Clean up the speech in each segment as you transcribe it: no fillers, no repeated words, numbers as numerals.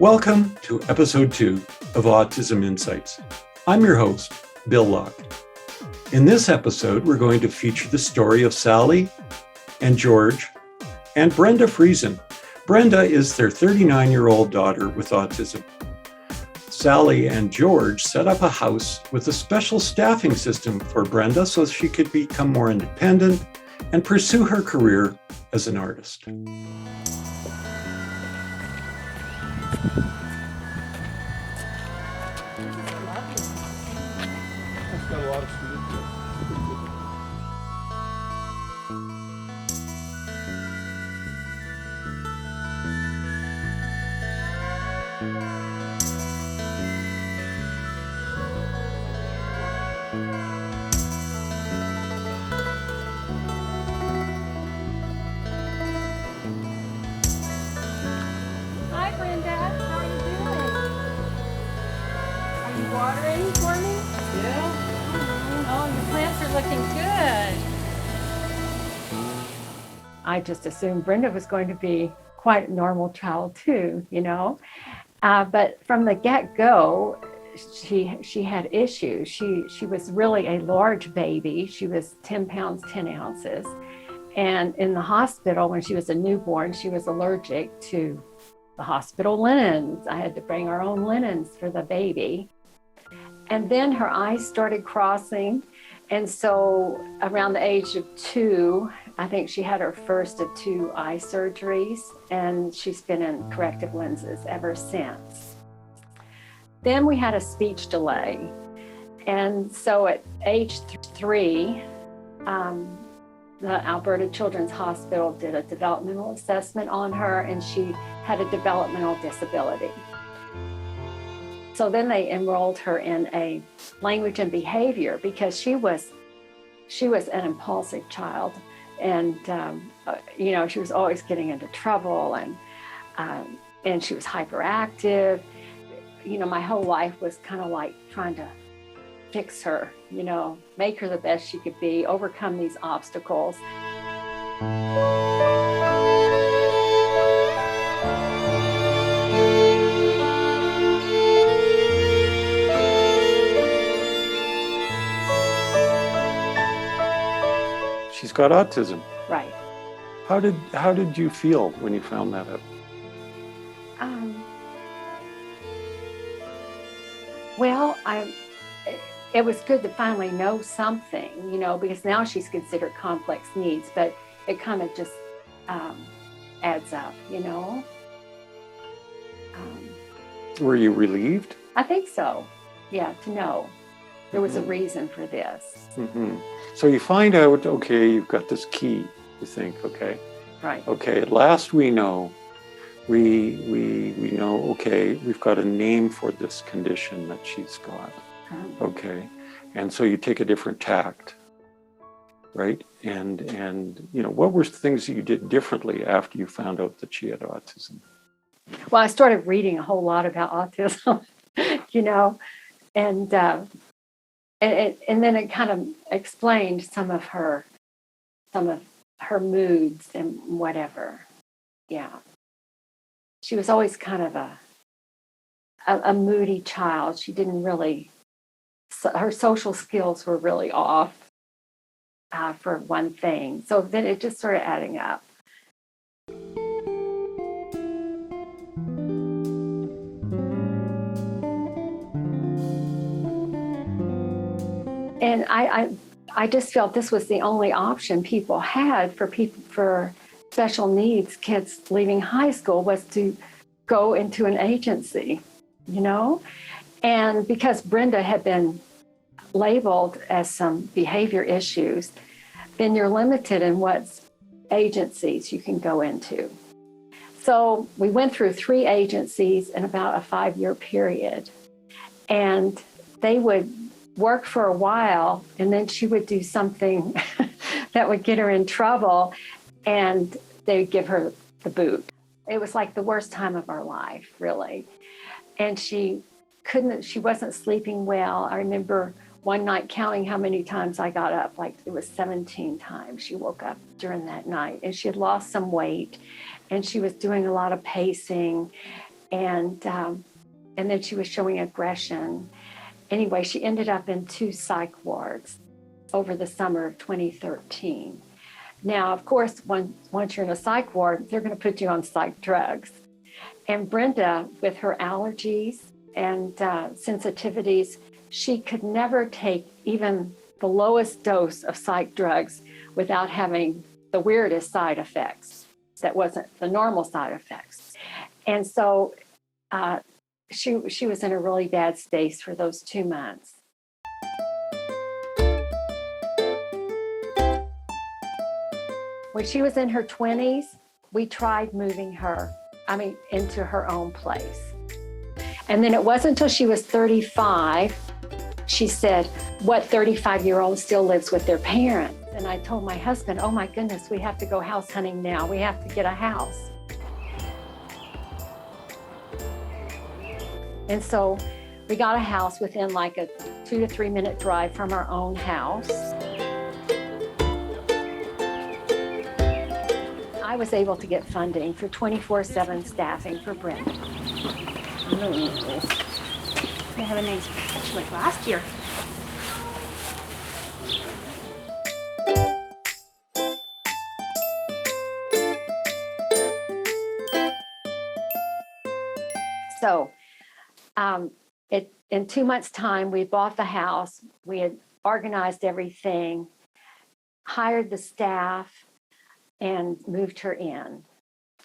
Welcome to episode 2 of Autism Insights. I'm your host, Bill Locke. In this episode, we're going to feature the story of Sally and George and Brenda Friesen. Brenda is their 39-year-old daughter with autism. Sally and George set up a house with a special staffing system for Brenda so she could become more independent and pursue her career as an artist. Hi, Brenda. How are you doing? Are you watering for me? Yeah. Oh, your plants are looking good. I just assumed Brenda was going to be quite a normal child too, you know. But from the get-go, she had issues. She was really a large baby. She was 10 pounds, 10 ounces. And in the hospital, when she was a newborn, she was allergic to the hospital linens. I had to bring our own linens for the baby. And then her eyes started crossing. And so around the age of 2, I think she had her first of 2 eye surgeries, and she's been in corrective lenses ever since. Then we had a speech delay. And so at age 3, the Alberta Children's Hospital did a developmental assessment on her, and she had a developmental disability. So then they enrolled her in a language and behavior because she was an impulsive child, and she was always getting into trouble, and she was hyperactive. My whole life was kind of like trying to fix her, make her the best she could be, overcome these obstacles. She's got autism. Right. How did you feel when you found that out? Well, it was good to finally know something, because now she's considered complex needs, but it kind of just adds up, Were you relieved? I think so. Yeah, to know there was a reason for this. Mm-hmm. So you find out, okay, you've got this key. You think, okay, Right. Okay, at last we know. We know. Okay, we've got a name for this condition that she's got. Okay, and so you take a different tact, right? And what were things that you did differently after you found out that she had autism? Well, I started reading a whole lot about autism, and then it kind of explained some of her moods and whatever. Yeah. She was always kind of a moody child. She didn't really, her social skills were really off, for one thing. So then it just started adding up. And I just felt this was the only option people had for special needs kids leaving high school, was to go into an agency, And because Brenda had been labeled as some behavior issues, then you're limited in what agencies you can go into. So we went through 3 agencies in about a 5-year period, and they would work for a while, and then she would do something that would get her in trouble, and they would give her the boot. It was like the worst time of our life, really. And she wasn't sleeping well. I remember one night counting how many times I got up, like it was 17 times she woke up during that night. And she had lost some weight, and she was doing a lot of pacing. And then she was showing aggression. Anyway, she ended up in 2 psych wards over the summer of 2013. Now, of course, once you're in a psych ward, they're going to put you on psych drugs. And Brenda, with her allergies and sensitivities, she could never take even the lowest dose of psych drugs without having the weirdest side effects that wasn't the normal side effects. And so she was in a really bad space for those 2 months. When she was in her 20s, we tried moving her, into her own place. And then it wasn't until she was 35, she said, what 35-year-old still lives with their parents? And I told my husband, oh my goodness, we have to go house hunting now. We have to get a house. And so we got a house within like a 2 to 3 minute drive from our own house. I was able to get funding for 24/7 staffing for Brenda. They have a nice patch like last year. So in 2 months' time, we bought the house. We had organized everything, hired the staff, and moved her in.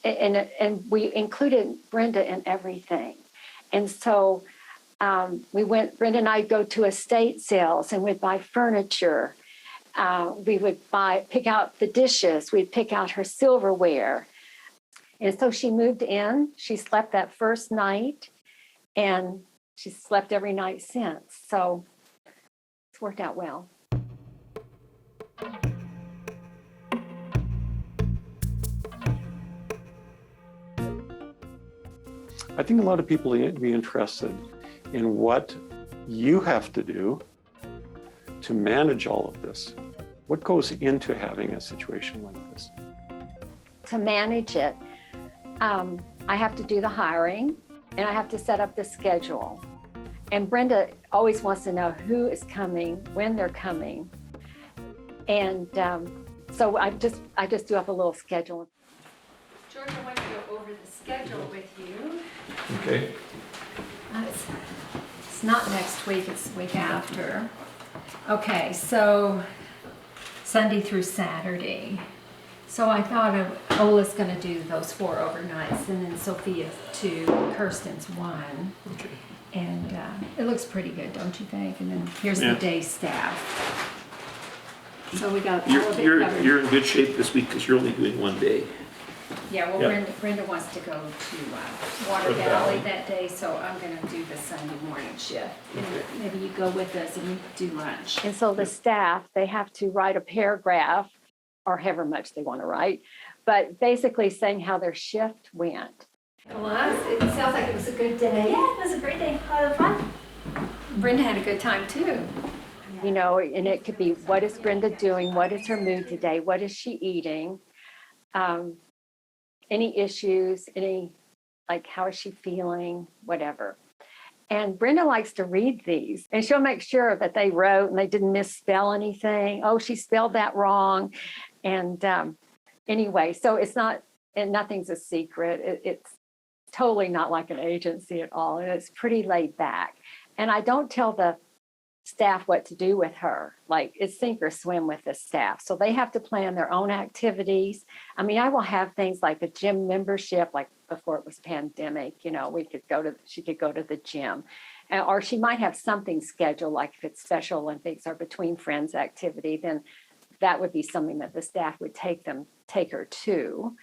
And we included Brenda in everything. And so Brenda and I go to estate sales and we'd buy furniture. We would pick out the dishes. We'd pick out her silverware. And so she moved in. She slept that first night, and she slept every night since. So it's worked out well. I think a lot of people would be interested in what you have to do to manage all of this. What goes into having a situation like this? To manage it, I have to do the hiring, and I have to set up the schedule. And Brenda always wants to know who is coming, when they're coming. And so I just do up a little schedule. George, I want to go over the schedule with you. Okay. It's not next week, it's the week after. Okay, so Sunday through Saturday. So I thought Ola's going to do those 4 overnights, and then Sophia 2, Kirsten's 1. Okay. And it looks pretty good, don't you think? And then here's the day staff. So we got all of it covered. You're in good shape this week because you're only doing 1 day. Yeah, well, Brenda wants to go to Water Valley that day, so I'm going to do the Sunday morning shift. And maybe you go with us and you do lunch. And so the staff, they have to write a paragraph, or however much they want to write, but basically saying how their shift went. Well, it sounds like it was a good day. Yeah, it was a great day. A lot of fun. Brenda had a good time too. You know, and it could be, what is Brenda doing? What is her mood today? What is she eating? Any issues, like how is she feeling, whatever. And Brenda likes to read these, and she'll make sure that they wrote and they didn't misspell anything. Oh, she spelled that wrong. And anyway, so it's not, and nothing's a secret. It's totally not like an agency at all. And it's pretty laid back. And I don't tell the staff what to do with her. Like, it's sink or swim with the staff. So they have to plan their own activities. I mean, I will have things like a gym membership, like before it was pandemic, you know, she could go to the gym. Or she might have something scheduled, like if it's Special Olympics or Between Friends activity, then that would be something that the staff would take her to.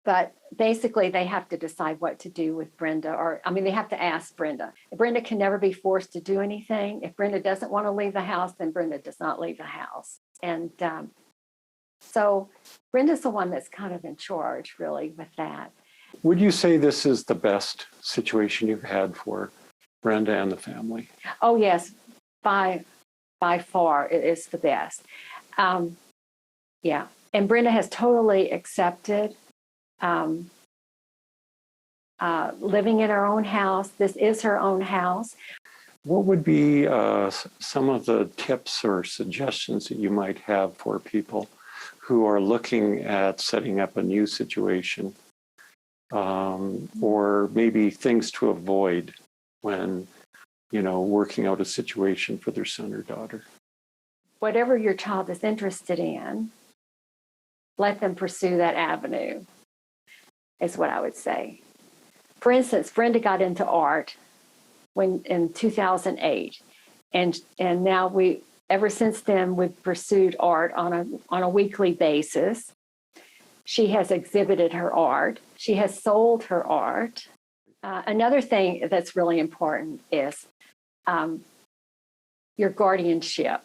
But basically, they have to decide what to do with Brenda, they have to ask Brenda. Brenda can never be forced to do anything. If Brenda doesn't want to leave the house, then Brenda does not leave the house. And so Brenda's the one that's kind of in charge, really, with that. Would you say this is the best situation you've had for Brenda and the family? Oh, yes, by far, it is the best. Yeah, and Brenda has totally accepted living in her own house. This is her own house. What would be some of the tips or suggestions that you might have for people who are looking at setting up a new situation, or maybe things to avoid when, working out a situation for their son or daughter? Whatever your child is interested in, let them pursue that avenue, is what I would say. For instance, Brenda got into art in 2008, and now ever since then we've pursued art on a weekly basis. She has exhibited her art. She has sold her art. Another thing that's really important is your guardianship.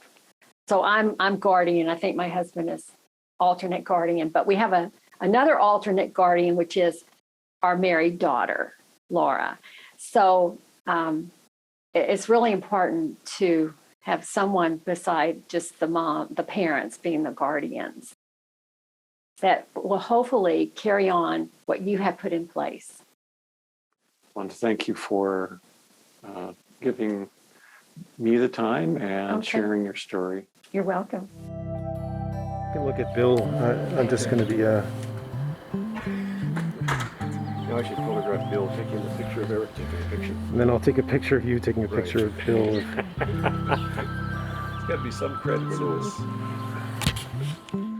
So I'm guardian. I think my husband is alternate guardian, but we have another alternate guardian, which is our married daughter, Laura. So it's really important to have someone beside just the parents being the guardians, that will hopefully carry on what you have put in place. I want to thank you for giving me the time and sharing your story. You're welcome. You can look at Bill. I'm just going to be. I should photograph Bill taking a picture of Eric taking a picture. And then I'll take a picture of you taking a picture of Bill. There's got to be some credit for this.